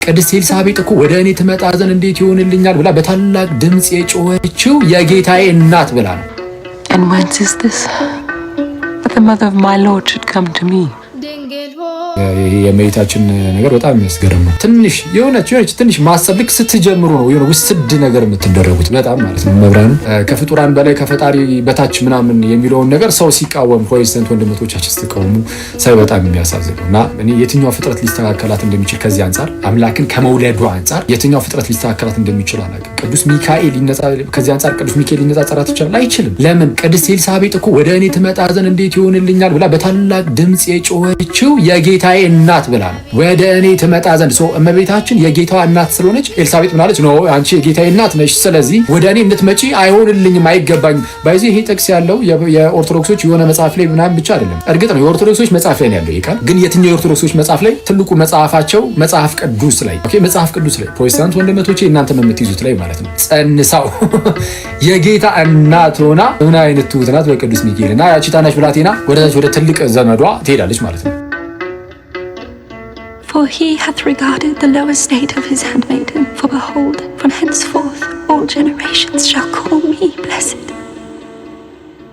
ቅድስት ኤልሳቤጥ እኮ ወደ እኔ ትመጣ ዘንድ እንዴት ይሆንልኛል ብላ በታላቅ ድምጽ የጮኸችው የጌታዬ እናት ብላ ነው። And whence is this? But the mother of my Lord should come to me. የእመቤታችን ነገር በጣም የሚያስገርም ነው። ትንሽ የሆነች ትንሽ ማሰብ ልክ ስትጀምሩ ነው የሆነ ውስድ ነገር የምትደረጉት በጣም ማለት ነው። መብራን ከፍጡራን በላይ ከፈጣሪ በታች ምናምን የሚለውን ነገር ሰው ሲቃወም ፕሮቴስታንት ወንድሞቻችን ሲቃወሙ ሳይ በጣም የሚያሳዝን ነው። እና እኔ የትኛው ፍጥረት ሊስተካከላት እንደሚችል ከዚህ አንጻር አምላክን ከመውለዱ አንጻር የትኛው ፍጥረት ሊስተካከላት እንደሚችል አላውቅም። ቅዱስ ሚካኤል ከዚህ አንጻር ቅዱስ ሚካኤል ሊነጻጸራት ይችላል? አይችልም። ለምን? ቅድስት ኤልሳቤጥ እኮ ወደ እኔ ትመጣ ዘንድ እንዴት ይሆንልኛል ብላ በታላቅ ድምጽ የጮኸችው የጌታዬ እናት ብላ ነው። ወደ እኔ ትመጣ ዘንድ እመቤታችን የጌታዋ እናት ስለሆነች ኤልሳቤጥ ምናለች? ኖ አንቺ የጌታዬ እናት ነሽ፣ ስለዚህ ወደ እኔ እንድትመጪ አይሆንልኝም፣ አይገባኝም። ባይዚ ይሄ ጥቅስ ያለው የኦርቶዶክሶች የሆነ መጽሐፍ ላይ ምናምን ብቻ አይደለም። እርግጥ ነው የኦርቶዶክሶች መጽሐፍ ላይ ነው ያለው ይሄ ቃል። ግን የትኛው የኦርቶዶክሶች መጽሐፍ ላይ? ትልቁ መጽሐፋቸው መጽሐፍ ቅዱስ ላይ። ኦኬ መጽሐፍ ቅዱስ ላይ ፕሮቴስታንት ወንድሞቼ እናንተ የምትይዙት ላይ ማለት ነው። ጸንሳው የጌታ እናት ሆና ምን አይነት ትሁት ናት በቅዱስ ሚካኤል እና ያቺ ታናሽ ብላቴና ወደ ትልቅ ዘመዷ ትሄዳለች ማለት ነው። For he hath regarded the low estate of his handmaiden. For behold, from henceforth all generations shall call